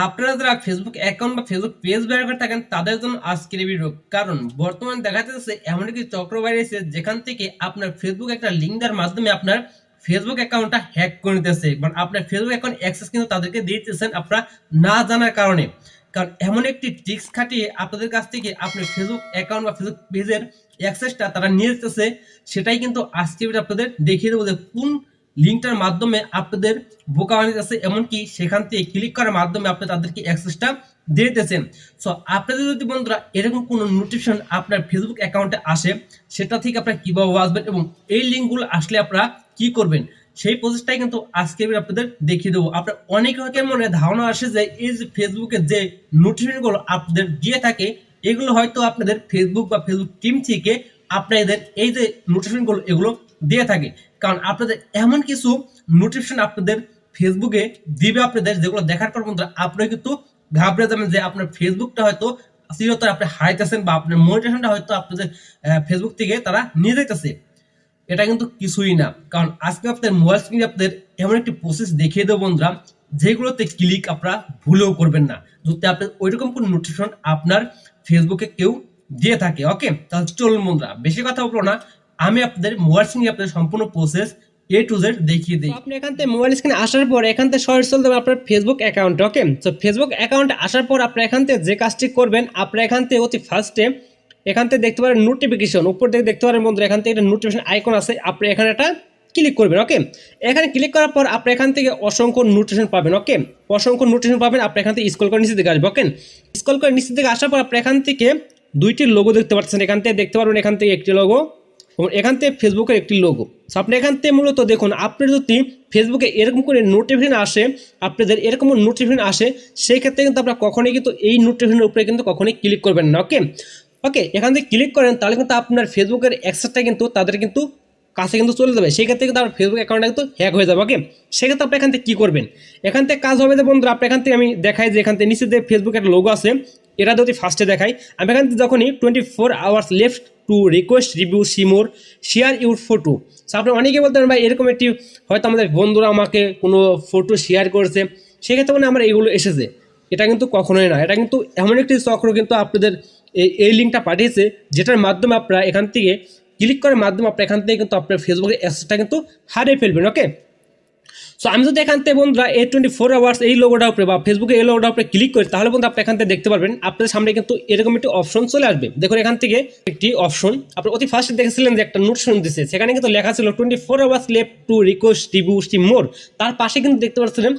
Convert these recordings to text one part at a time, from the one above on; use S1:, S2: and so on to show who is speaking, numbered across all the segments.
S1: আপনারা যারা Facebook account বা ফেসবুক পেজ ব্যবহার করে থাকেন তাদের জন্য আজকের এই ভিডিও। কারণ বর্তমানে দেখা যাচ্ছে এমন একটি চক্র বাইরেছে যেখান থেকে আপনার ফেসবুক একটা লিঙ্ক দেওয়ার মাধ্যমে আপনার ফেসবুক অ্যাকাউন্টটা হ্যাক করে নিতেছে, মানে আপনার ফেসবুক অ্যাকাউন্ট অ্যাক্সেস কিন্তু তাদেরকে দিয়ে দিতেছেন আপনারা না জানার কারণে। কারণ এমন একটি ট্রিক্স খাটিয়ে আপনাদের কাছ থেকে আপনার ফেসবুক অ্যাকাউন্ট বা ফেসবুক পেজের অ্যাক্সেসটা তারা নিয়ে যেতেছে। সেটাই কিন্তু আজকে আপনাদের দেখিয়ে দেবো যে কোন লিঙ্কটার মাধ্যমে আপনাদের বোকা বানিয়েছে, এমনকি সেখান থেকে ক্লিক করার মাধ্যমে আপনি তাদেরকে অ্যাক্সেসটা দিয়ে দিতেছেন। সো আপনাদের যদি বন্ধুরা এরকম কোনো নোটিফিকেশন আপনার ফেসবুক অ্যাকাউন্টে আসে, সেটা থেকে আপনারা কীভাবে আসবেন এবং এই লিঙ্কগুলো আসলে আপনারা কী করবেন, সেই প্রসেসটাই কিন্তু আজকে আপনাদের দেখিয়ে দেবো। আপনার অনেকের মনে ধারণা আসে যে এই যে ফেসবুকে যে নোটিফিকেশনগুলো আপনাদের দিয়ে থাকে, এগুলো হয়তো আপনাদের ফেসবুক বা ফেসবুক টিম থেকে আপনাদের এই যে নোটিফিকেশনগুলো এগুলো দিয়ে থাকে। কারণ আপনাদের এমন কিছু নোটিফিকেশন আপনাদের ফেসবুকে দিবে আপনাদের, যেগুলো দেখার পর বন্ধুরা আপনারা কিন্তু ঘাবড়ে যাবেন যে আপনার ফেসবুকটা হয়তো চিরতরে আপনি হারাইতেছেন বা আপনার মনিটাইজেশনটা হয়তো আপনাদের ফেসবুক থেকে তারা নিয়ে যাইতেছে। এটা কিন্তু কিছুই না, কারণ আজকে আপনাদের মোবাইল স্ক্রিনে আপনাদের এমন একটি প্রসেস দেখিয়ে দেবো বন্ধুরা, যেগুলোতে ক্লিক আপনারা ভুলেও করবেন না যদি আপনার ওইরকম কোনো নোটিফিকেশন আপনার ফেসবুকে কেউ দিয়ে থাকে। ওকে, তাহলে চলুন বন্ধুরা বেশি কথা বলবো না, আমি আপনাদের মোবাইল স্ক্রিনে আপনাদের সম্পূর্ণ প্রসেস এ টু জেড দেখিয়ে দিই। আপনি এখান থেকে মোবাইল স্ক্রিনে আসার পর এখান থেকে সরাসরি চলতে হবে আপনার ফেসবুক অ্যাকাউন্ট। ওকে, তো ফেসবুক অ্যাকাউন্টে আসার পর আপনার এখান থেকে যে কাজটি করবেন, আপনার এখান থেকে অতি ফার্স্টে এখান থেকে দেখতে পারেন নোটিফিকেশন, উপর থেকে দেখতে পারেন বন্ধুরা এখান থেকে একটা নোটিফিকেশন আইকন আছে, আপনি এখানে একটা ক্লিক করবেন। ওকে, এখানে ক্লিক করার পর আপনি এখান থেকে অসংখ্য নোটিফিকেশন পাবেন। ওকে, অসংখ্য নোটিফিকেশন পাবেন, আপনি এখান থেকে স্ক্রল করে নিচে দিকে আসবেন। ওকে, স্ক্রল করে নিচে দিকে আসার পর আপনি এখান থেকে দুইটি লোগো দেখতে পাচ্ছেন, এখান থেকে দেখতে পারবেন এখান থেকে একটি লোগো এবং এখান থেকে ফেসবুকের একটি লোগো। সো আপনি এখান থেকে মূলত দেখুন, আপনার যদি ফেসবুকে এরকম করে নোটিফিকেশন আসে, আপনাদের এরকম নোটিফিকেশন আসে, সেই ক্ষেত্রে কিন্তু আপনারা কখনোই কিন্তু এই নোটিফিকেশনের উপরে কিন্তু কখনোই ক্লিক করবেন না। ওকে ওকে, এখান থেকে ক্লিক করেন তাহলে কিন্তু আপনার ফেসবুকের অ্যাক্সেসটা কিন্তু তাদের কিন্তু কাছে কিন্তু চলে যাবে, সেই ক্ষেত্রে কিন্তু আপনার ফেসবুক অ্যাকাউন্টটা কিন্তু হ্যাক হয়ে যাবে। ওকে, সেক্ষেত্রে আপনি এখান থেকে কী করবেন, এখান থেকে কাজ হবে যে বন্ধুরা আপনি এখান থেকে আমি দেখাই যে এখান থেকে নিচে যে ফেসবুক একটা লোগো আছে, এটা যদি ফার্স্টে দেখাই, আমি এখান থেকে যখনই 24 hours left to request review see more share your photo. So আপনি অনেকে বলতে পারেন ভাই এরকম একটি হয়তো আমাদের বন্ধুরা আমাকে কোনো ফটো শেয়ার করেছে, সেক্ষেত্রে মানে আমার এইগুলো এসেছে। এটা কিন্তু কখনোই না, এটা কিন্তু এমন একটি চক্র কিন্তু আপনাদের এই লিঙ্কটা পাঠিয়েছে, যেটার মাধ্যমে আপনারা এখান থেকে ক্লিক করার মাধ্যমে আপনার এখান থেকে কিন্তু আপনার ফেসবুকের অ্যাক্সেসটা কিন্তু হারিয়ে ফেলবেন। ওকে, সো আমি যদি এখান থেকে বন্ধুরা এই 24 আওয়ার্স এই লোগোটার উপরে বা ফেসবুকে এই লোগোটার উপরে ক্লিক করি, তাহলে বন্ধু আপনি এখান থেকে দেখতে পারবেন আপনাদের সামনে কিন্তু এরকম একটি অপশন চলে আসবে। দেখুন এখান থেকে একটি অপশন আপনি অতি ফার্স্টে দেখেছিলেন যে একটা নোটিফিকেশন দিচ্ছে, সেখানে কিন্তু লেখা ছিল 24 hours left to request review see more. তার পাশে কিন্তু দেখতে পাচ্ছিলেন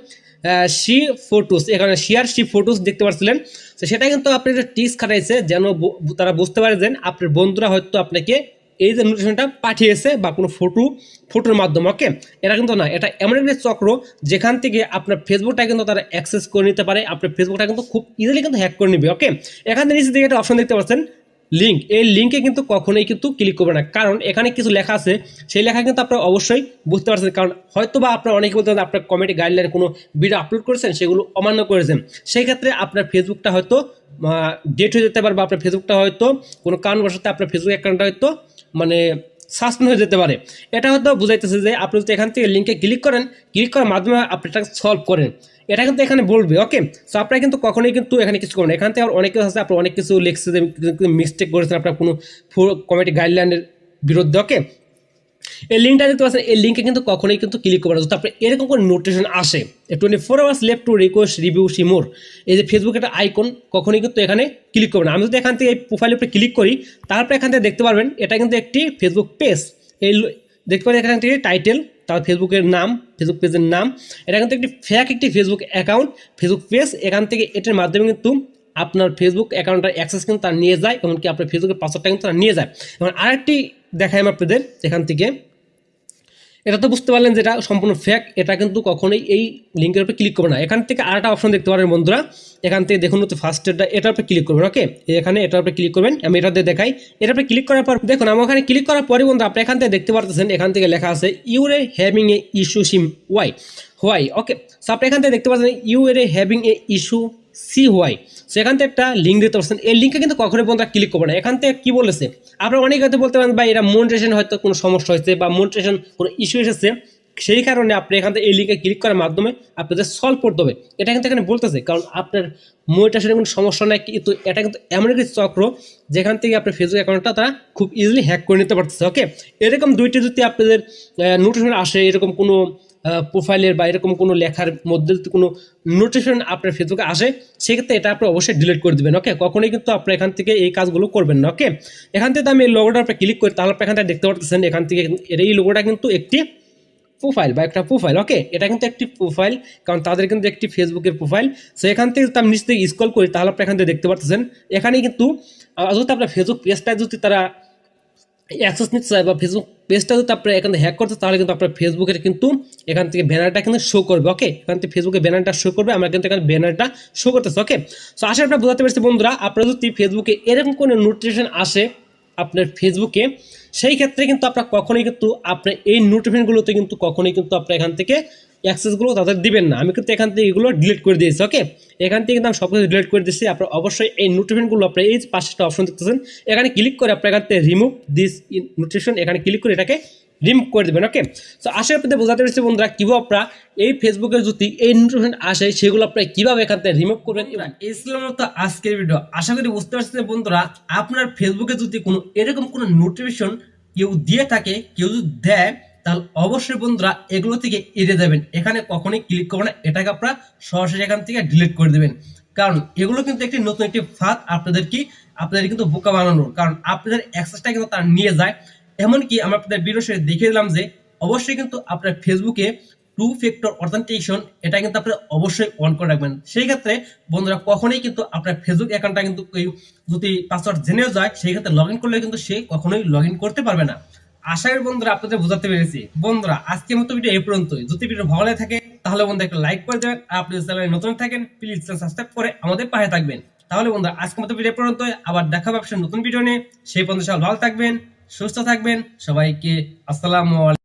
S1: সি ফটোস, এখানে শেয়ার সি ফটোস দেখতে পাচ্ছিলেন। তো সেটা কিন্তু আপনি একটা টিক্স খাটাইছে যেন তারা বুঝতে পারে যে আপনার বন্ধুরা হয়তো আপনাকে এই যে নোটিফিকেশনটা পাঠিয়েছে বা কোনো ফটোর মাধ্যমে। ওকে, এটা কিন্তু না, এটা এমন একটা চক্র যেখান থেকে আপনার ফেসবুকটা কিন্তু তারা অ্যাক্সেস করে নিতে পারে, আপনার ফেসবুকটা কিন্তু খুব ইজিলি কিন্তু হ্যাক করে নেবে। ওকে, এখান থেকে নিচে দিকে একটা অপশন দেখতে পাচ্ছেন লিঙ্ক, এই লিঙ্কে কিন্তু কখনোই কিন্তু ক্লিক করবে না, কারণ এখানে কিছু লেখা আছে, সেই লেখা কিন্তু আপনারা অবশ্যই বুঝতে পারছেন। কারণ হয়তো বা আপনার অনেকে বলতে আপনার কমিউনিটি গাইডলাইনে কোনো ভিডিও আপলোড করেছেন, সেগুলো অমান্য করেছেন, সেই ক্ষেত্রে আপনার ফেসবুকটা হয়তো ডেট হয়ে যেতে পারে বা আপনার ফেসবুকটা হয়তো কোনো কারণবশত আপনার ফেসবুক অ্যাকাউন্টটা হয়তো মানে সাসপেন্ড হয়ে যেতে পারে। এটা হয়তো বুঝাইতেছে যে আপনি যদি এখান থেকে লিঙ্কে ক্লিক করেন, ক্লিক করার মাধ্যমে আপনি এটা সলভ করেন, এটা কিন্তু এখানে বলবে। ওকে, সো আপনারা কিন্তু কখনোই কিন্তু এখানে কিছু করেন, এখান থেকে অনেক কিছু আছে, আপনার অনেক কিছু লিখছে যে মিস্টেক করেছেন আপনার কোনো কমিটি গাইডলাইনের বিরুদ্ধে। ওকে, এই লিঙ্কটা দেখতে পাচ্ছেন, এই লিঙ্কে কিন্তু কখনোই কিন্তু ক্লিক করবেন না যদি আপনার এরকম কোনো নোটিফিকেশন আসে 24 hours left to request review see more, এই যে ফেসবুক একটা আইকন, কখনোই কিন্তু এখানে ক্লিক করবেন না। আমি যদি এখান থেকে এই প্রোফাইলের উপরে ক্লিক করি, তারপর এখান থেকে দেখতে পারবেন এটা কিন্তু একটি ফেসবুক পেজ, এই দেখতে পারেন এখান থেকে টাইটেল, তার ফেসবুকের নাম, ফেসবুক পেজের নাম, এটা কিন্তু একটি ফেক একটি ফেসবুক অ্যাকাউন্ট, ফেসবুক পেজ। এখান থেকে এটার মাধ্যমে কিন্তু আপনার ফেসবুক অ্যাকাউন্টের অ্যাক্সেস কিন্তু তারা নিয়ে যায়, এমনকি আপনার ফেসবুকের পাসওয়ার্ডটা কিন্তু তারা নিয়ে যায়। এবং আরেকটি দেখাই আমি আপনাদের এখান থেকে, এটা তো বুঝতে পারলেন যে এটা সম্পূর্ণ ফেক, এটা কিন্তু কখনোই এই লিঙ্কের উপরে ক্লিক করবে না। এখান থেকে আরেকটা অপশন দেখতে পারেন বন্ধুরা, এখান থেকে দেখুন তো ফার্স্ট এটার উপরে ক্লিক করবেন। ওকে, এখানে এটার উপরে ক্লিক করবেন, আমি এটাতে দেখাই, এটার উপরে ক্লিক করার পর দেখুন আমার এখানে ক্লিক করার পরে বন্ধু আপনি এখান থেকে দেখতে পারতেছেন, এখান থেকে লেখা আছে you are having a issue SIM why. Okay, so আপনি এখান থেকে দেখতে পাচ্ছেন you are having a issue see why. So এখান থেকে একটা লিঙ্ক দিতে পারছেন, এই লিঙ্কে কিন্তু কখনোই বন্ধুরা ক্লিক করবে না। এখান থেকে কি বলেছে, আপনারা অনেকে হয়তো বলতে পারেন ভাই এটা মনিটাইজেশন হয়তো কোনো সমস্যা হয়েছে বা মনিটাইজেশন কোনো ইস্যু এসেছে, সেই কারণে আপনি এখান থেকে এই লিঙ্কে ক্লিক করার মাধ্যমে আপনাদের সলভ করতে হবে। এটা কিন্তু এখানে বলতেছে, কারণ আপনার মনিটাইজেশনের কোনো সমস্যা নাই, কিন্তু এটা কিন্তু এমন একটি চক্র যেখান থেকে আপনার ফেসবুক অ্যাকাউন্টটা তারা খুব ইজিলি হ্যাক করে নিতে পারতেছে। ওকে, এরকম দুইটি যদি আপনাদের নোটিফিকেশন আসে, এরকম কোনো প্রোফাইলের বা এরকম কোনো লেখার মধ্যে যদি কোনো নোটিফিকেশন আপনার ফেসবুকে আসে, সেক্ষেত্রে এটা আপনি অবশ্যই ডিলিট করে দেবেন। ওকে, কখনোই কিন্তু আপনি এখান থেকে এই কাজগুলো করবেন না। ওকে, এখান থেকে আমি এই লোগোটা আপনি ক্লিক করি, তাহলে আপনি এখান থেকে দেখতে পাচ্ছেন এখান থেকে এই লোগোটা কিন্তু একটি প্রোফাইল বা একটা প্রোফাইল। ওকে, এটা কিন্তু একটি প্রোফাইল, কারণ তাদের কিন্তু একটি ফেসবুকের প্রোফাইল। সো এখান থেকে যদি আমি নিচ থেকে স্ক্রল করি, তাহলে আপনি এখান থেকে দেখতে পাচ্ছেন এখানে কিন্তু যদি আপনার ফেসবুক পেজটা যদি তারা অ্যাক্সেস নিতে চায় বা ফেসবুক পেজটা যদি আপনার এখান থেকে হ্যাক করতে, তাহলে কিন্তু আপনার ফেসবুকের কিন্তু এখান থেকে ব্যানারটা কিন্তু শো করবে। ওকে, এখান থেকে ফেসবুকে ব্যানারটা শো করবে, আমরা কিন্তু এখানে ব্যানারটা শো করতেছে। ওকে, সো আশা আপনারা বোঝাতে পারছি বন্ধুরা, আপনার যদি ফেসবুকে এরকম কোনো নোটিফিকেশন আসে আপনার ফেসবুকে, সেই ক্ষেত্রে কিন্তু আপনার কখনোই কিন্তু আপনার এই নোটিফিকেশনগুলোতে কিন্তু কখনোই কিন্তু আপনার এখান থেকে অ্যাক্সেসগুলো তাদের দিবেন না। আমি কিন্তু এখান থেকে এগুলো ডিলিট করে দিয়েছি। ওকে, এখান থেকে কিন্তু আমি সব কিছু ডিলিট করে দিচ্ছি। আপনার অবশ্যই এই নোটিফিকেশনগুলো আপনার এই পাশে একটা অপশন দেখতেছেন, এখানে ক্লিক করে আপনার এখান থেকে রিমুভ দিস নোটিফিকেশন, এখানে ক্লিক করে এটাকে রিমুভ করে দেবেন। ওকে, সো আশা আপনাদের বোঝাতে পেরেছি বন্ধুরা, কীভাবে আপনারা এই ফেসবুকের যদি এই নোটিফিকেশন আসে সেগুলো আপনারা কীভাবে এখান থেকে রিমুভ করবেন। এই ছিল মতো আজকের ভিডিও। আশা করি বুঝতে পারছেন বন্ধুরা, আপনার ফেসবুকে যদি কোনো এরকম কোনো নোটিফিকেশন কেউ দিয়ে থাকে, কেউ যদি দেয়, তাহলে অবশ্যই বন্ধুরা এগুলো থেকে এড়িয়ে যাবেন। এখানে কখনোই ক্লিক করবেন না, এটাকে আপনারা সরাসরি এখান থেকে ডিলিট করে দেবেন। কারণ এগুলো কিন্তু একটি নতুন একটি ফাঁদ আপনাদের কিন্তু বোকা বানানোর, কারণ আপনাদের অ্যাক্সেসটা কিন্তু তারা নিয়ে যায়। এমনকি আমরা আপনাদের ভিডিও শেষে দেখিয়ে দিলাম যে অবশ্যই কিন্তু আপনার ফেসবুকে টু ফ্যাক্টর অথেন্টিকেশন এটা কিন্তু আপনারা অবশ্যই অন করে রাখবেন। সেই ক্ষেত্রে বন্ধুরা কখনোই কিন্তু আপনার ফেসবুক অ্যাকাউন্টটা কিন্তু যদি পাসওয়ার্ড জেনেও যায়, সেই ক্ষেত্রে লগ ইন করলে কিন্তু সে কখনোই লগ ইন করতে পারবে না। আশা করি বন্ধুরা আপনাদের বোঝাতে পেরেছি। বন্ধুরা আজকের মতো ভিডিও এই পর্যন্তই। যদি ভিডিও ভালো লাগে থাকে তাহলে বন্ধুরা একটা লাইক করে দেবেন, আর আপনি চ্যানেলে নতুন থাকেন প্লিজ সাবস্ক্রাইব করে আমাদের পাশে থাকবেন। তাহলে বন্ধুরা আজকের মতো ভিডিও পর্যন্ত, আবার দেখা হবে নতুন ভিডিও নিয়ে। সেই পর্যন্ত সবাই ভালো থাকবেন, সুস্থ থাকবেন। সবাইকে আসসালামু আলাইকুম।